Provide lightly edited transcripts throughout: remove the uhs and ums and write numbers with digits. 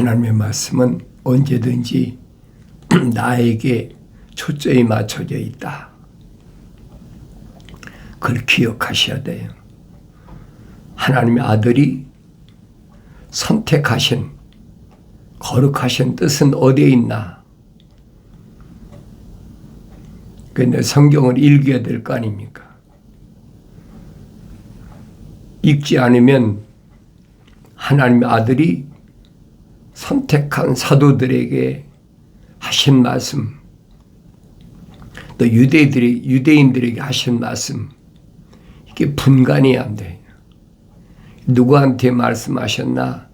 하나님의 말씀은 언제든지 나에게 초점이 맞춰져 있다. 그걸 기억하셔야 돼요. 하나님의 아들이 선택하신 거룩하신 뜻은 어디에 있나? 그런데 성경을 읽어야 될 거 아닙니까? 읽지 않으면 하나님의 아들이 선택한 사도들에게 하신 말씀, 또 유대인들에게 하신 말씀, 이게 분간이 안 돼요. 누구한테 말씀하셨나?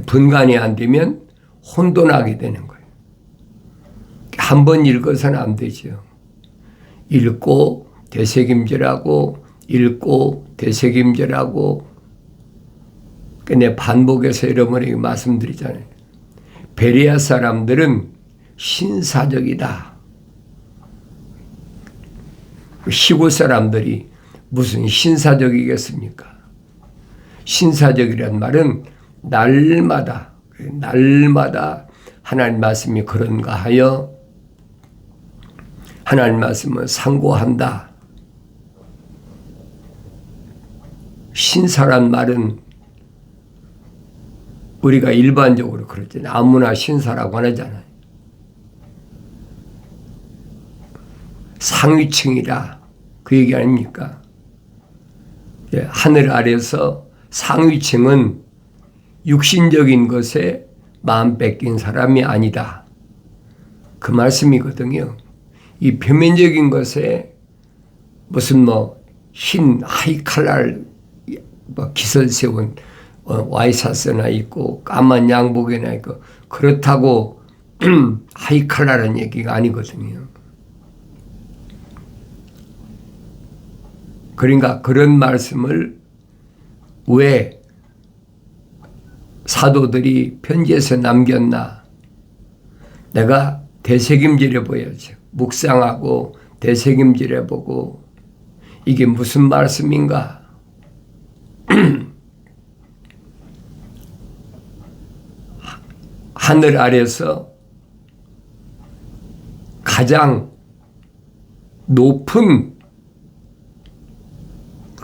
분간이 안 되면 혼돈하게 되는 거예요. 한 번 읽어서는 안 되죠. 읽고 되새김질하고 읽고 되새김질하고 내 반복해서 여러분에게 말씀드리잖아요. 베레아 사람들은 신사적이다. 시골 사람들이 무슨 신사적이겠습니까? 신사적이란 말은 날마다 하나님 말씀이 그런가 하여 하나님 말씀을 상고한다. 신사란 말은 우리가 일반적으로 그렇잖아요. 아무나 신사라고 안 하잖아요. 상위층이라 그 얘기 아닙니까? 하늘 아래서 상위층은 육신적인 것에 마음 뺏긴 사람이 아니다. 그 말씀이거든요. 이 표면적인 것에 무슨 흰 하이칼날 기설 세운 와이사스나 있고 까만 양복이나 있고 그렇다고 하이칼라라는 얘기가 아니거든요. 그러니까 그런 말씀을 왜 사도들이 편지에서 남겼나? 내가 되새김질해 보여줘. 묵상하고 되새김질해 보고 이게 무슨 말씀인가? 하늘 아래서 가장 높은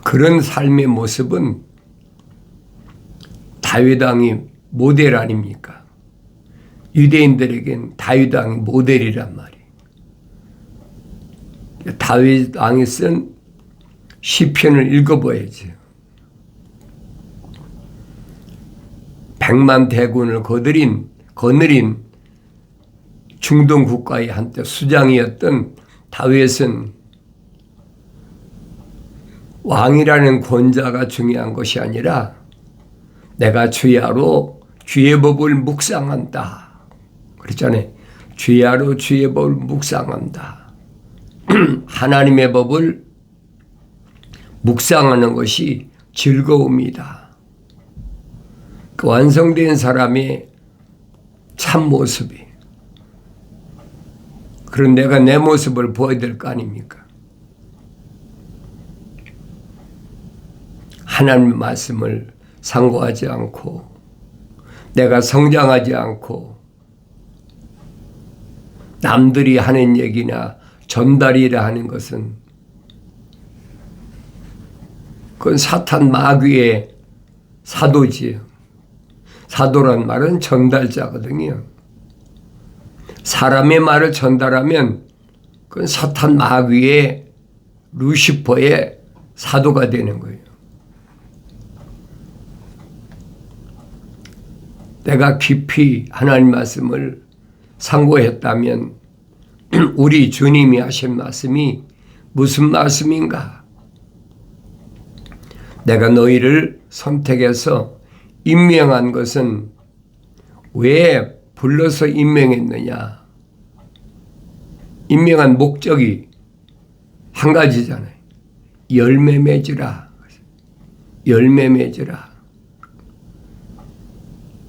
그런 삶의 모습은 다윗 왕이 모델 아닙니까? 유대인들에겐 다윗 왕이 모델이란 말이에요. 다윗 왕이 쓴 시편을 읽어봐야죠. 100만 대군을 거느린 중동 국가의 한때 수장이었던 다윗은 왕이라는 권자가 중요한 것이 아니라 내가 주야로 주의 법을 묵상한다. 그렇잖아요. 주야로 주의 법을 묵상한다. 하나님의 법을 묵상하는 것이 즐거움이다. 그 완성된 사람의 참 모습이. 그런 내가 내 모습을 보여야 될 거 아닙니까? 하나님의 말씀을 상고하지 않고 내가 성장하지 않고 남들이 하는 얘기나 전달이라 하는 것은 그건 사탄 마귀의 사도지요. 사도란 말은 전달자거든요. 사람의 말을 전달하면 그건 사탄 마귀의 루시퍼의 사도가 되는 거예요. 내가 깊이 하나님 말씀을 상고했다면 우리 주님이 하신 말씀이 무슨 말씀인가? 내가 너희를 선택해서 임명한 것은 왜 불러서 임명했느냐? 임명한 목적이 한 가지잖아요. 열매 맺으라. 열매 맺으라.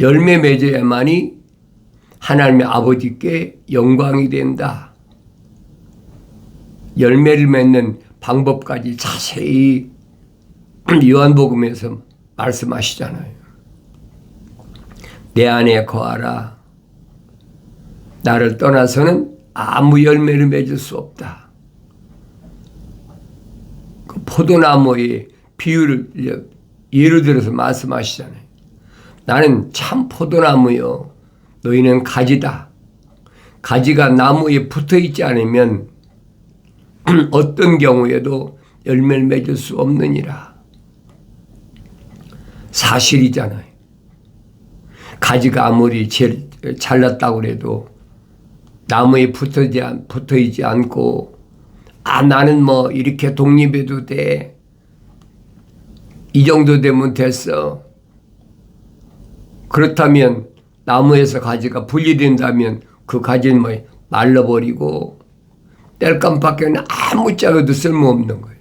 열매 맺어야만이 하나님의 아버지께 영광이 된다. 열매를 맺는 방법까지 자세히 요한복음에서 말씀하시잖아요. 내 안에 거하라. 나를 떠나서는 아무 열매를 맺을 수 없다. 그 포도나무의 비유를 예를 들어서 말씀하시잖아요. 나는 참 포도나무요. 너희는 가지다. 가지가 나무에 붙어 있지 않으면 어떤 경우에도 열매를 맺을 수 없느니라. 사실이잖아요. 가지가 아무리 잘났다고 해도 나무에 붙어 있지 않고 나는 뭐 이렇게 독립해도 돼. 이 정도 되면 됐어. 그렇다면 나무에서 가지가 분리된다면 그 가지는 뭐 말라버리고 뗄감밖에는 아무짝에도 쓸모없는 거예요.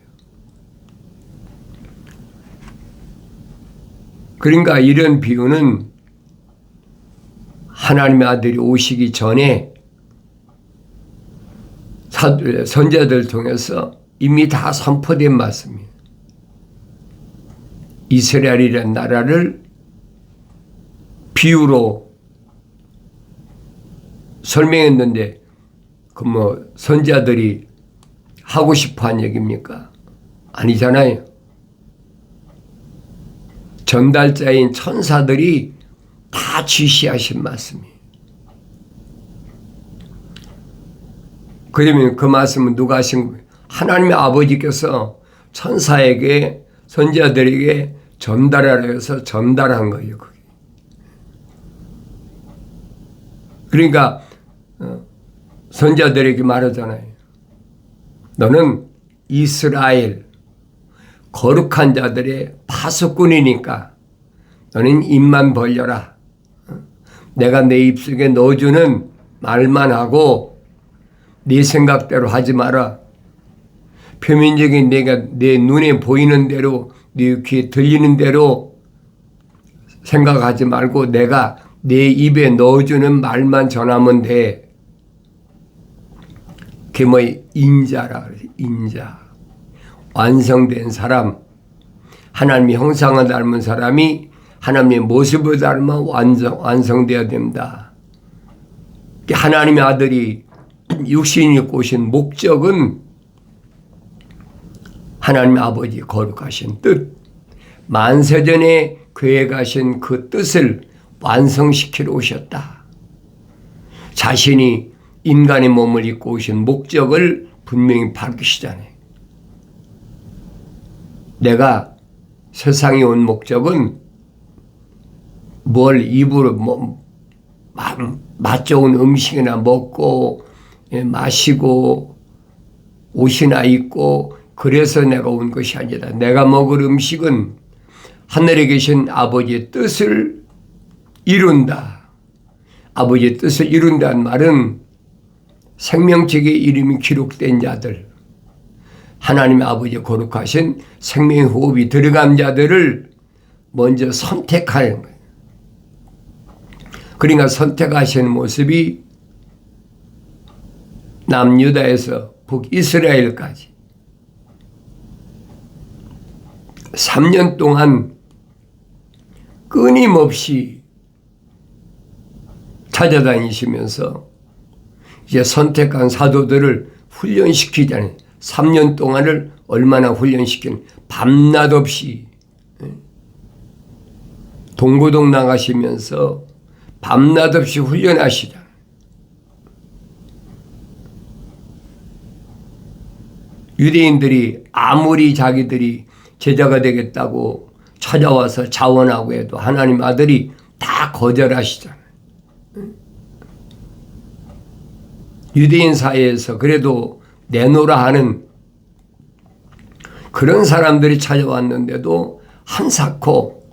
그러니까 이런 비유는 하나님의 아들이 오시기 전에 선지자들을 통해서 이미 다 선포된 말씀이에요. 이스라엘이라는 나라를 비유로 설명했는데 그 뭐 선지자들이 하고 싶어 한 얘기입니까? 아니잖아요. 전달자인 천사들이 다 지시하신 말씀이에요. 그러면 그 말씀은 누가 하신 거예요? 하나님의 아버지께서 천사에게 선지자들에게 전달하라 해서 전달한 거예요. 그게. 그러니까 선지자들에게 말하잖아요. 너는 이스라엘 거룩한 자들의 파수꾼이니까 너는 입만 벌려라. 내가 내 입속에 넣어주는 말만 하고 네 생각대로 하지 마라. 표면적인 내가 내 눈에 보이는 대로 네 귀에 들리는 대로 생각하지 말고 내가 내 입에 넣어주는 말만 전하면 돼. 그게 뭐 인자라 그래. 인자. 완성된 사람. 하나님의 형상을 닮은 사람이 하나님의 모습을 닮아 완성되어야 된다. 하나님의 아들이 육신이 입고 오신 목적은 하나님 아버지 거룩하신 뜻, 만세전에 계획하신 그 뜻을 완성시키러 오셨다. 자신이 인간의 몸을 입고 오신 목적을 분명히 밝히시잖아요. 내가 세상에 온 목적은 뭘 입으로 맛 좋은 음식이나 먹고 마시고 옷이나 입고 그래서 내가 온 것이 아니라 내가 먹을 음식은 하늘에 계신 아버지의 뜻을 이룬다. 아버지의 뜻을 이룬다는 말은 생명책의 이름이 기록된 자들, 하나님의 아버지의 거룩하신 생명의 호흡이 들어간 자들을 먼저 선택하는 거예요. 그러니까 선택하시는 모습이 남유다에서 북이스라엘까지 3년 동안 끊임없이 찾아다니시면서 이제 선택한 사도들을 훈련시키잖아요. 3년 동안을 얼마나 훈련시키는, 밤낮 없이 동고동 나가시면서 밤낮 없이 훈련하시잖아요. 유대인들이 아무리 자기들이 제자가 되겠다고 찾아와서 자원하고 해도 하나님 아들이 다 거절하시잖아요. 유대인 사이에서 그래도 내놓으라 하는 그런 사람들이 찾아왔는데도 한사코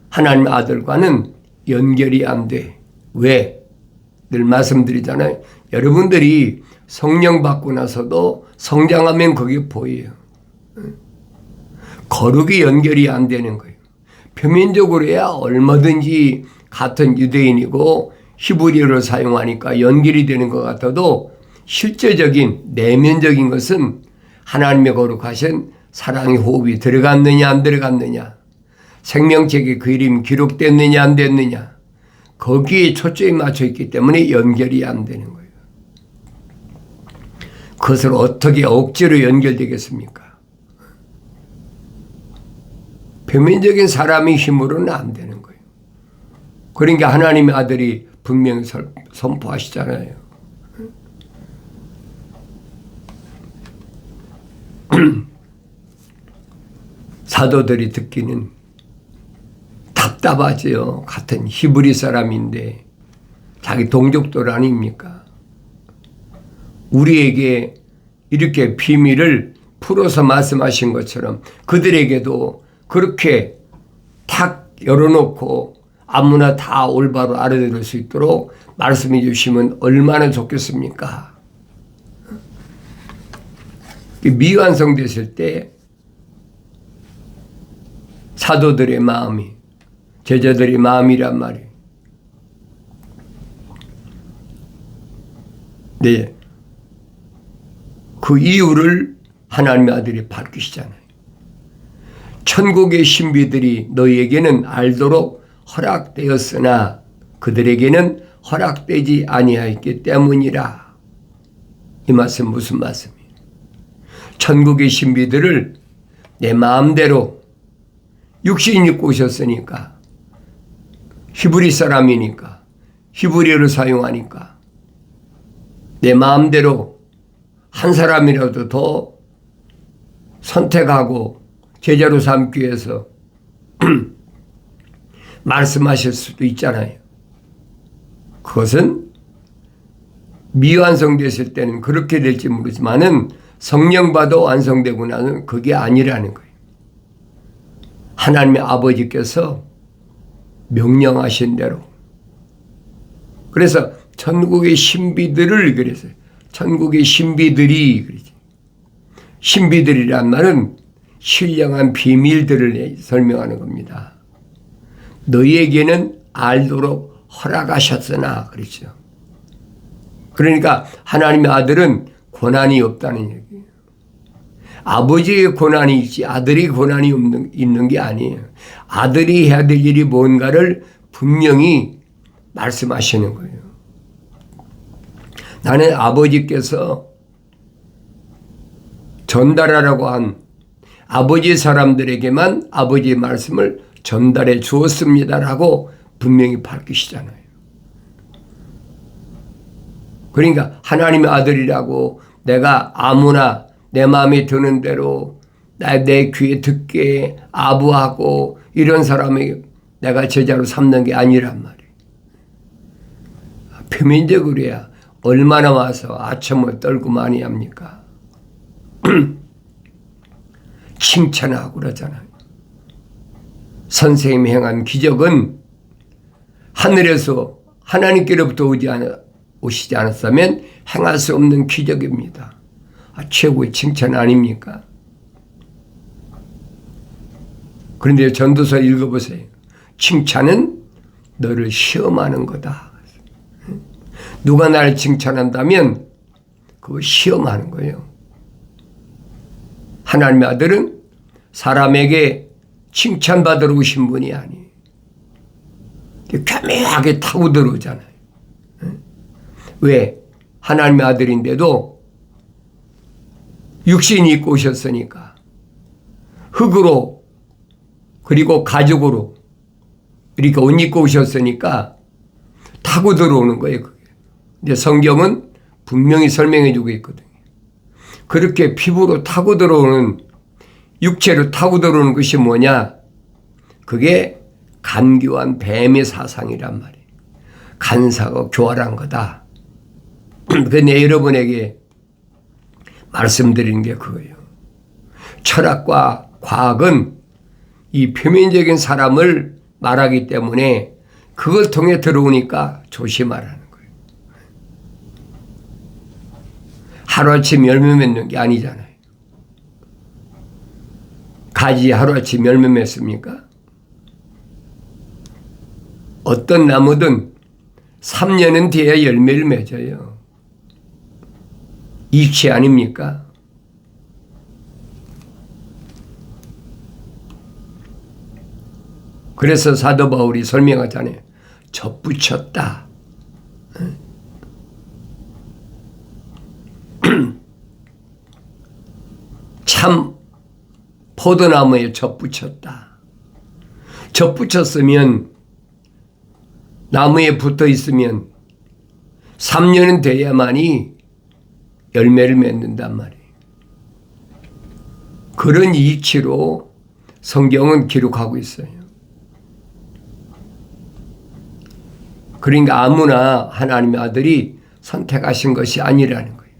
하나님 아들과는 연결이 안 돼. 왜? 늘 말씀드리잖아요. 여러분들이 성령 받고 나서도 성장하면 그게 보여요. 거룩이 연결이 안 되는 거예요. 표면적으로야 얼마든지 같은 유대인이고 히브리어를 사용하니까 연결이 되는 것 같아도 실제적인 내면적인 것은 하나님의 거룩하신 사랑의 호흡이 들어갔느냐 안 들어갔느냐, 생명책에 그 이름이 기록됐느냐 안 됐느냐, 거기에 초점이 맞춰 있기 때문에 연결이 안 되는 거예요. 그것을 어떻게 억지로 연결되겠습니까? 표면적인 사람의 힘으로는 안 되는 거예요. 그러니까 하나님의 아들이 분명히 선포하시잖아요. 사도들이 듣기는 답답하지요. 같은 히브리 사람인데 자기 동족들 아닙니까? 우리에게 이렇게 비밀을 풀어서 말씀하신 것처럼 그들에게도 그렇게 탁 열어놓고 아무나 다 올바로 알아들을 수 있도록 말씀해 주시면 얼마나 좋겠습니까? 미완성됐을 때 사도들의 마음이, 제자들의 마음이란 말이에요. 네. 그 이유를 하나님의 아들이 밝히시잖아요. 천국의 신비들이 너희에게는 알도록 허락되었으나 그들에게는 허락되지 아니하였기 때문이라. 이 말씀 무슨 말씀이에요? 천국의 신비들을 내 마음대로 육신 입고 오셨으니까, 히브리 사람이니까, 히브리어를 사용하니까 내 마음대로 한 사람이라도 더 선택하고 제자로 삼기 위해서 말씀하실 수도 있잖아요. 그것은 미완성됐을 때는 그렇게 될지 모르지만은 성령받아 완성되고 나는 그게 아니라는 거예요. 하나님의 아버지께서 명령하신 대로. 그래서 천국의 신비들을 그랬어요. 천국의 신비들이 그러지. 신비들이란 말은 신령한 비밀들을 설명하는 겁니다. 너희에게는 알도록 허락하셨으나 그렇죠. 그러니까 하나님의 아들은 권한이 없다는 얘기예요. 아버지의 권한이 있지 아들의 권한이 있는 게 아니에요. 아들이 해야 될 일이 뭔가를 분명히 말씀하시는 거예요. 나는 아버지께서 전달하라고 한 아버지 사람들에게만 아버지의 말씀을 전달해 주었습니다라고 분명히 밝히시잖아요. 그러니까 하나님의 아들이라고 내가 아무나 내 마음에 드는 대로 내 귀에 듣게 아부하고 이런 사람이 내가 제자로 삼는 게 아니란 말이에요. 표면적으로야 얼마나 와서 아첨을 떨고 많이 합니까? 칭찬하고 그러잖아요. 선생님이 행한 기적은 하늘에서 하나님께로부터 오시지 않았다면 행할 수 없는 기적입니다. 최고의 칭찬 아닙니까? 그런데 전도서 읽어보세요. 칭찬은 너를 시험하는 거다. 누가 나를 칭찬한다면 그거 시험하는 거예요. 하나님의 아들은 사람에게 칭찬받으러 오신 분이 아니에요. 교묘하게 타고 들어오잖아요. 왜? 하나님의 아들인데도 육신이 입고 오셨으니까 흙으로 그리고 가죽으로 이렇게 옷 입고 오셨으니까 타고 들어오는 거예요. 그게. 근데 성경은 분명히 설명해 주고 있거든요. 그렇게 피부로 타고 들어오는 육체로 타고 들어오는 것이 뭐냐? 그게 간교한 뱀의 사상이란 말이에요. 간사가 교활한 거다. 근데 여러분에게 말씀드리는 게 그거예요. 철학과 과학은 이 표면적인 사람을 말하기 때문에 그걸 통해 들어오니까 조심하라는 거예요. 하루아침 열매 맺는 게 아니잖아요. 가지 하루아침 열매 맺습니까? 어떤 나무든 3년은 돼야 열매를 맺어요. 이치 아닙니까? 그래서 사도 바울이 설명하잖아요. 접붙였다. 참 포도나무에 접붙였다. 접붙였으면 나무에 붙어 있으면 3년은 돼야만이 열매를 맺는단 말이에요. 그런 이치로 성경은 기록하고 있어요. 그러니까 아무나 하나님의 아들이 선택하신 것이 아니라는 거예요.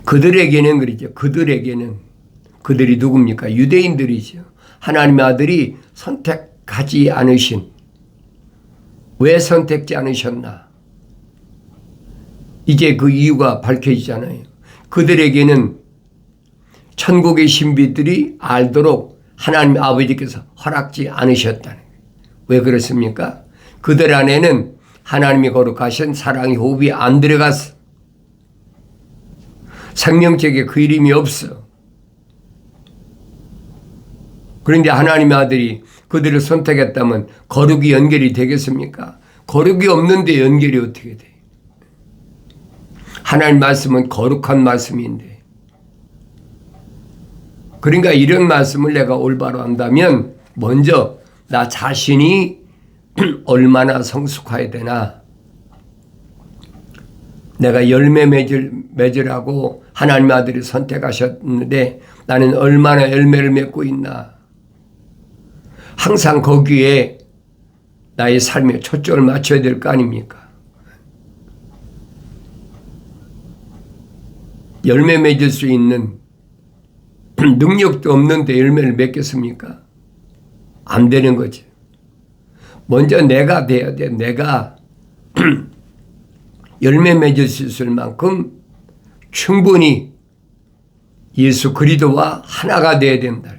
그들에게는 그러죠. 그들이 누굽니까? 유대인들이죠. 하나님의 아들이 선택하지 않으신, 왜 선택지 않으셨나? 이제 그 이유가 밝혀지잖아요. 그들에게는 천국의 신비들이 알도록 하나님 아버지께서 허락지 않으셨다는 거예요. 왜 그렇습니까? 그들 안에는 하나님이 거룩하신 사랑의 호흡이 안 들어갔어. 생명책에 그 이름이 없어. 그런데 하나님의 아들이 그들을 선택했다면 거룩이 연결이 되겠습니까? 거룩이 없는데 연결이 어떻게 돼? 하나님 말씀은 거룩한 말씀인데. 그러니까 이런 말씀을 내가 올바로 한다면 먼저 나 자신이 얼마나 성숙해야 되나. 내가 열매 맺으라고 하나님의 아들이 선택하셨는데 나는 얼마나 열매를 맺고 있나. 항상 거기에 나의 삶에 초점을 맞춰야 될 거 아닙니까? 열매 맺을 수 있는 능력도 없는데 열매를 맺겠습니까? 안 되는 거지. 먼저 내가 돼야 돼. 내가 열매 맺을 수 있을 만큼 충분히 예수 그리스도와 하나가 돼야 된다.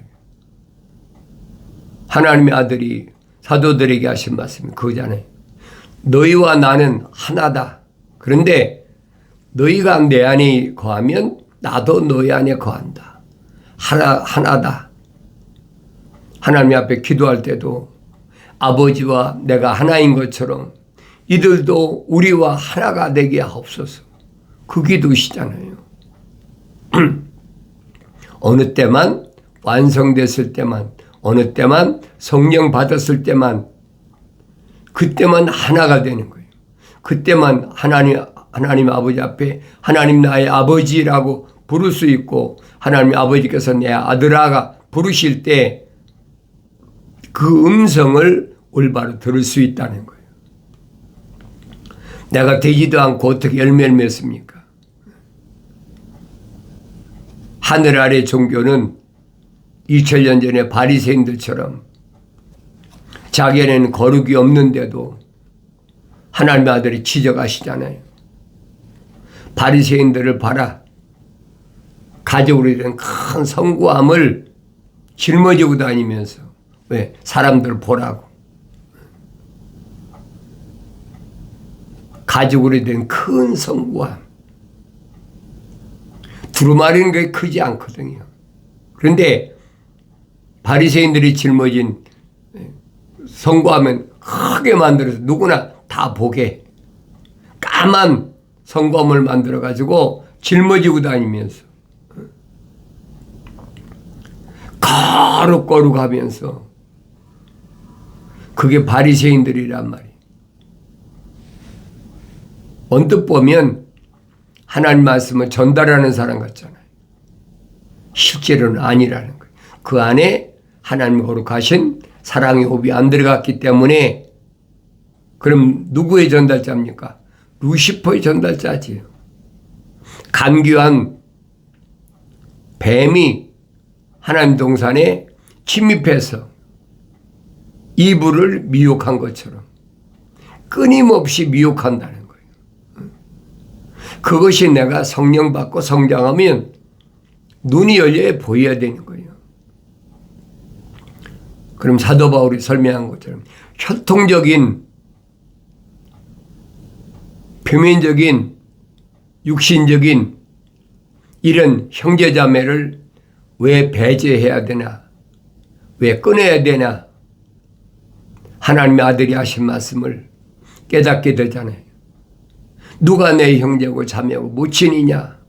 하나님의 아들이 사도들에게 하신 말씀이 그거잖아요. 너희와 나는 하나다. 그런데 너희가 내 안에 거하면 나도 너희 안에 거한다. 하나다. 하나님 앞에 기도할 때도 아버지와 내가 하나인 것처럼 이들도 우리와 하나가 되게 하옵소서. 그 기도시잖아요. 어느 때만 완성됐을 때만, 어느 때만 성령 받았을 때만, 그때만 하나가 되는 거예요. 그때만 하나님 아버지 앞에 하나님 나의 아버지라고 부를 수 있고, 하나님 아버지께서 내 아들아가 부르실 때 그 음성을 올바로 들을 수 있다는 거예요. 내가 되지도 않고 어떻게 열매를 맺습니까? 하늘 아래 종교는 2000년 전에 바리새인들처럼 자기에는 거룩이 없는데도 하나님의 아들이 지적하시잖아요. 바리새인들을 봐라. 가족으로 된 큰 성구함을 짊어지고 다니면서, 왜? 사람들 보라고. 가죽으로 된 큰 성구함. 두루마리는 게 크지 않거든요. 그런데 바리새인들이 짊어진 성구함은 크게 만들어서 누구나 다 보게 까만 성구함을 만들어 가지고 짊어지고 다니면서 거룩거룩하면서, 그게 바리새인들이란 말이에요. 언뜻 보면 하나님 말씀을 전달하는 사람 같잖아요. 실제로는 아니라는 거예요. 그 안에 하나님 거룩하신 사랑의 호흡이 안 들어갔기 때문에. 그럼 누구의 전달자입니까? 루시퍼의 전달자지요. 간교한 뱀이 하나님 동산에 침입해서 이브를 미혹한 것처럼 끊임없이 미혹한다는 거예요. 그것이 내가 성령 받고 성장하면 눈이 열려 보여야 되는 거예요. 그럼 사도 바울이 설명한 것처럼 혈통적인, 표면적인, 육신적인 이런 형제자매를 왜 배제해야 되나? 왜 끊어야 되나? 하나님의 아들이 하신 말씀을 깨닫게 되잖아요. 누가 내 형제고 자매고 모친이냐?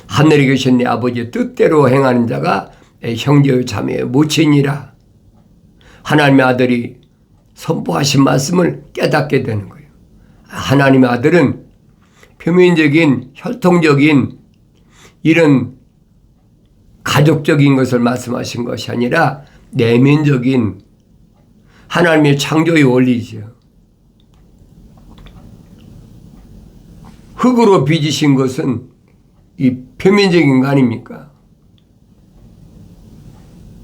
하늘에 계신 내 아버지의 뜻대로 행하는 자가 내 형제요 자매요 모친이라. 하나님의 아들이 선포하신 말씀을 깨닫게 되는 거예요. 하나님의 아들은 표면적인 혈통적인 이런 가족적인 것을 말씀하신 것이 아니라 내면적인 하나님의 창조의 원리죠. 흙으로 빚으신 것은 이 표면적인 거 아닙니까?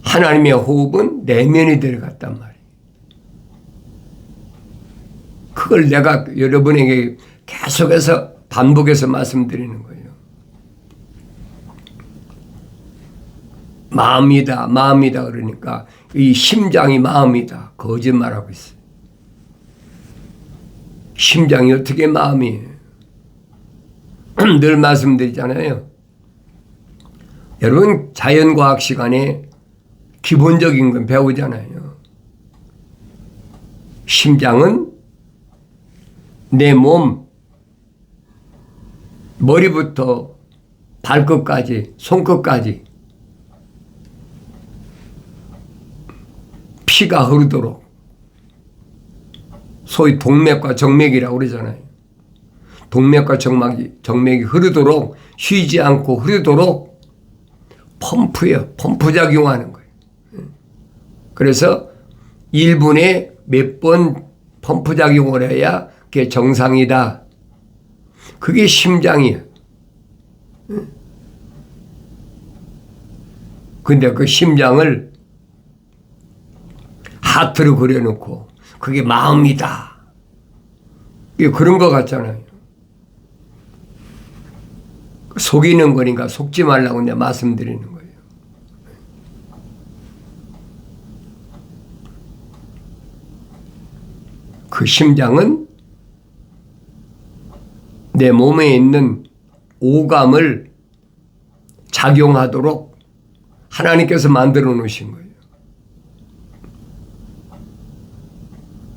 하나님의 호흡은 내면에 들어갔단 말이에요. 그걸 내가 여러분에게 계속해서 반복해서 말씀드리는 거예요. 마음이다, 마음이다 그러니까 이 심장이 마음이다. 거짓말하고 있어요. 심장이 어떻게 마음이에요? 늘 말씀드리잖아요. 여러분 자연과학 시간에 기본적인 건 배우잖아요. 심장은 내 몸 머리부터 발끝까지 손끝까지 피가 흐르도록 소위 동맥과 정맥이라고 그러잖아요. 동맥과 정맥이 흐르도록 쉬지 않고 흐르도록 펌프예요. 펌프 작용하는 거예요. 그래서 1분에 몇 번 펌프 작용을 해야 그게 정상이다. 그게 심장이에요. 근데 그 심장을 하트로 그려놓고 그게 마음이다. 그런 것 같잖아요. 속이는 거니까 속지 말라고 내가 말씀드리는 거예요. 그 심장은 내 몸에 있는 오감을 작용하도록 하나님께서 만들어 놓으신 거예요.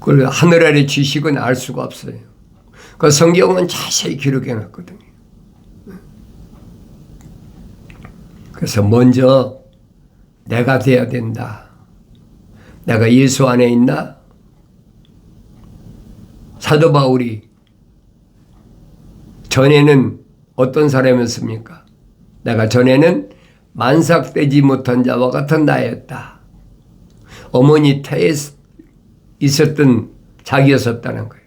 그걸 하늘 아래 지식은 알 수가 없어요. 그 성경은 자세히 기록해 놨거든요. 그래서 먼저 내가 돼야 된다. 내가 예수 안에 있나? 사도 바울이 전에는 어떤 사람이었습니까? 내가 전에는 만삭되지 못한 자와 같은 나였다. 어머니 태에 있었던 자기였었다는 거예요.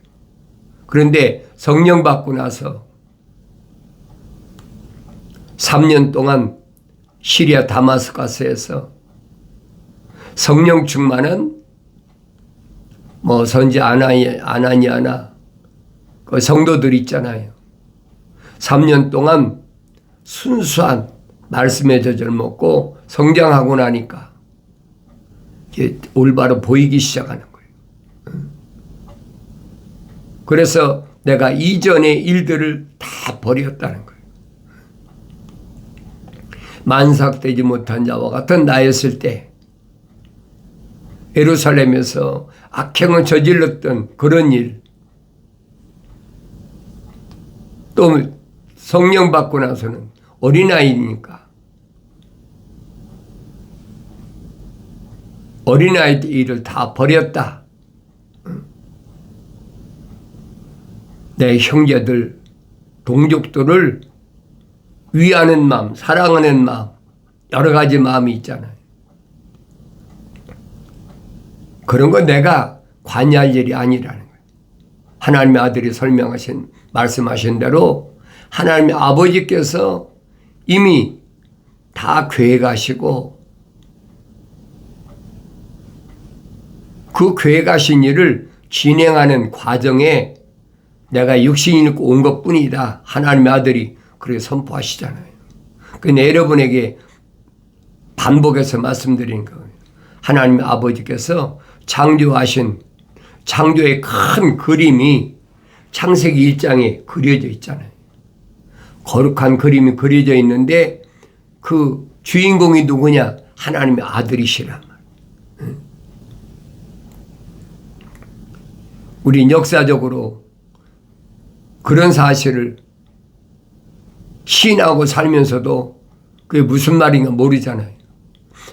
그런데 성령 받고 나서 3년 동안 시리아 다마스커스에서 성령 충만한 선지 아나니아나 그 성도들 있잖아요. 3년 동안 순수한 말씀의 젖을 먹고 성장하고 나니까 이게 올바로 보이기 시작하는 거예요. 그래서 내가 이전의 일들을 다 버렸다는 거예요. 만삭되지 못한 자와 같은 나였을 때 예루살렘에서 악행을 저질렀던 그런 일, 또 성령 받고 나서는 어린아이니까 어린아이 때 일을 다 버렸다. 내 형제들, 동족들을 위하는 마음, 사랑하는 마음, 여러 가지 마음이 있잖아요. 그런 건 내가 관여할 일이 아니라는 거예요. 하나님의 아들이 말씀하신 대로 하나님의 아버지께서 이미 다 계획하시고 그 계획하신 일을 진행하는 과정에 내가 육신이 있고 온 것뿐이다. 하나님의 아들이 그렇게 선포하시잖아요. 근데 여러분에게 반복해서 말씀드리는 거예요. 하나님의 아버지께서 창조하신 창조의 큰 그림이 창세기 1장에 그려져 있잖아요. 거룩한 그림이 그려져 있는데 그 주인공이 누구냐? 하나님의 아들이시란 말이에요. 우린 역사적으로 그런 사실을 시인하고 살면서도 그게 무슨 말인가 모르잖아요.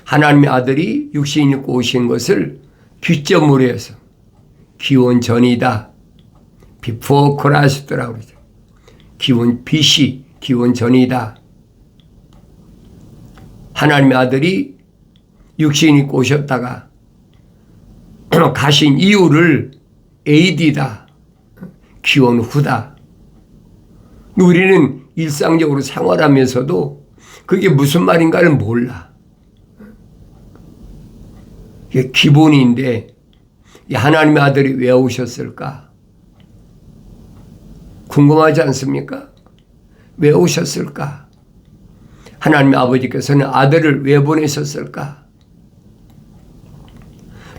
하나님의 아들이 육신 입고 오신 것을 귀점으로 해서 기원 전이다. Before Christ라고 그러죠. 기원 BC, 기원 전이다. 하나님의 아들이 육신 입고 오셨다가 가신 이유를 AD다. 기원 후다. 우리는 일상적으로 생활하면서도 그게 무슨 말인가를 몰라. 이게 기본인데 하나님의 아들이 왜 오셨을까? 궁금하지 않습니까? 왜 오셨을까? 하나님의 아버지께서는 아들을 왜 보내셨을까?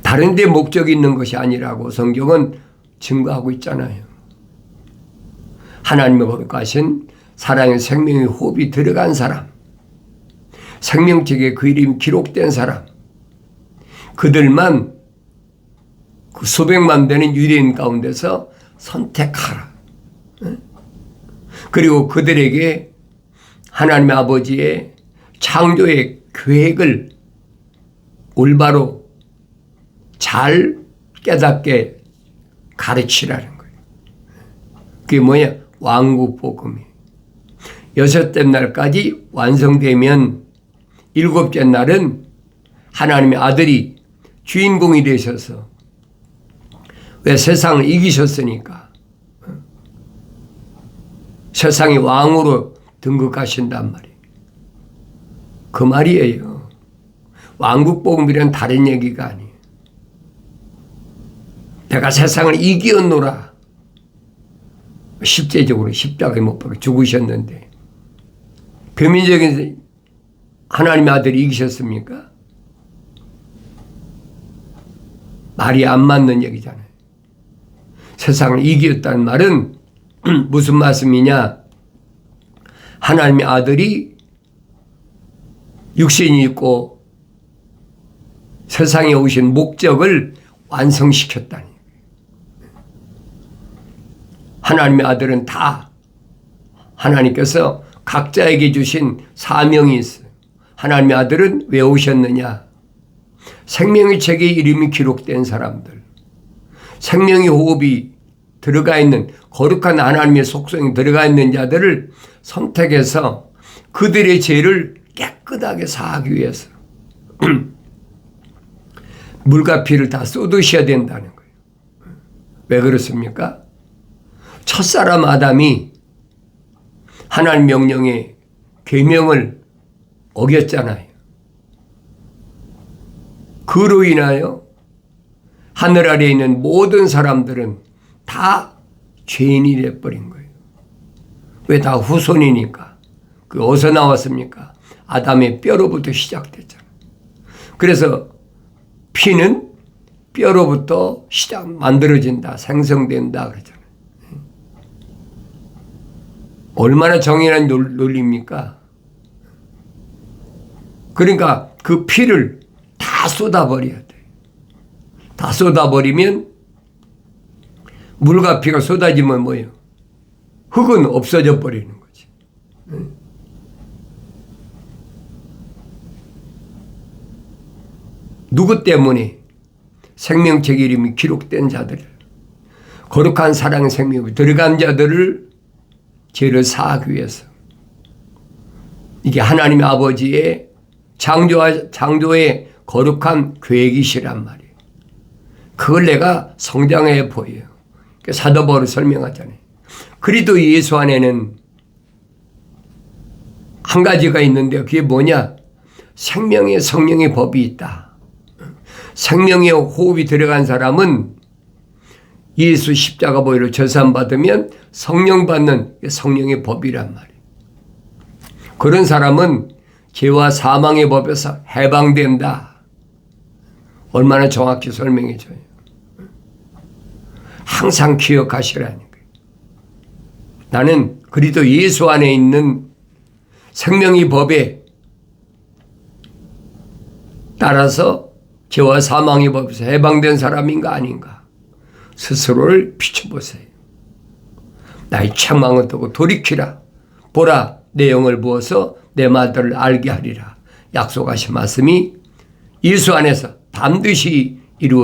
다른 데 목적이 있는 것이 아니라고 성경은 증거하고 있잖아요. 하나님의 거룩하신 사랑의 생명의 호흡이 들어간 사람, 생명책에 그 이름이 기록된 사람, 그들만 그 수백만 되는 유대인 가운데서 선택하라. 그리고 그들에게 하나님의 아버지의 창조의 계획을 올바로 잘 깨닫게 가르치라는 거예요. 그게 뭐냐? 왕국 복음이에요. 여섯째 날까지 완성되면 일곱째 날은 하나님의 아들이 주인공이 되셔서 왜 세상을 이기셨으니까 세상의 왕으로 등극하신단 말이에요. 그 말이에요. 왕국 복음이란 다른 얘기가 아니에요. 내가 세상을 이기었노라. 실제적으로 십자가에 못 박혀 죽으셨는데 표면적인 하나님의 아들이 이기셨습니까? 말이 안 맞는 얘기잖아요. 세상을 이겼다는 말은 무슨 말씀이냐? 하나님의 아들이 육신이 있고 세상에 오신 목적을 완성시켰다니. 하나님의 아들은 다 하나님께서 각자에게 주신 사명이 있어요. 하나님의 아들은 왜 오셨느냐? 생명의 책에 이름이 기록된 사람들, 생명의 호흡이 들어가 있는 거룩한 하나님의 속성이 들어가 있는 자들을 선택해서 그들의 죄를 깨끗하게 사하기 위해서 물과 피를 다 쏟으셔야 된다는 거예요. 왜 그렇습니까? 첫사람 아담이 하나님 명령의 계명을 어겼잖아요. 그로 인하여 하늘 아래에 있는 모든 사람들은 다 죄인이 되어버린 거예요. 왜? 다 후손이니까. 그 어디서 나왔습니까? 아담의 뼈로부터 시작됐잖아요. 그래서 피는 뼈로부터 만들어진다, 생성된다 그러잖아요. 얼마나 정연한 논리입니까? 그러니까 그 피를 다 쏟아버려야 돼. 다 쏟아버리면 물과 피가 쏟아지면 뭐예요? 흙은 없어져 버리는 거지. 누구 때문에? 생명책 이름이 기록된 자들, 거룩한 사랑의 생명이 들어간 자들을 죄를 사하기 위해서. 이게 하나님의 아버지의 창조의 거룩한 계획이시란 말이에요. 그걸 내가 성장해 보여요. 사도 바울이 설명하잖아요. 그리스도 예수 안에는 한 가지가 있는데 그게 뭐냐? 생명의 성령의 법이 있다. 생명의 호흡이 들어간 사람은 예수 십자가 보혈로 제사받으면 성령 받는 성령의 법이란 말이에요. 그런 사람은 죄와 사망의 법에서 해방된다. 얼마나 정확히 설명해 줘요. 항상 기억하시라는 거예요. 나는 그리스도 예수 안에 있는 생명의 법에 따라서 죄와 사망의 법에서 해방된 사람인가 아닌가. 스스로를 비춰보세요. 나의 책망을 두고 돌이키라. 보라, 내 영을 부어서 내 말들을 알게 하리라. 약속하신 말씀이 예수 안에서 반드시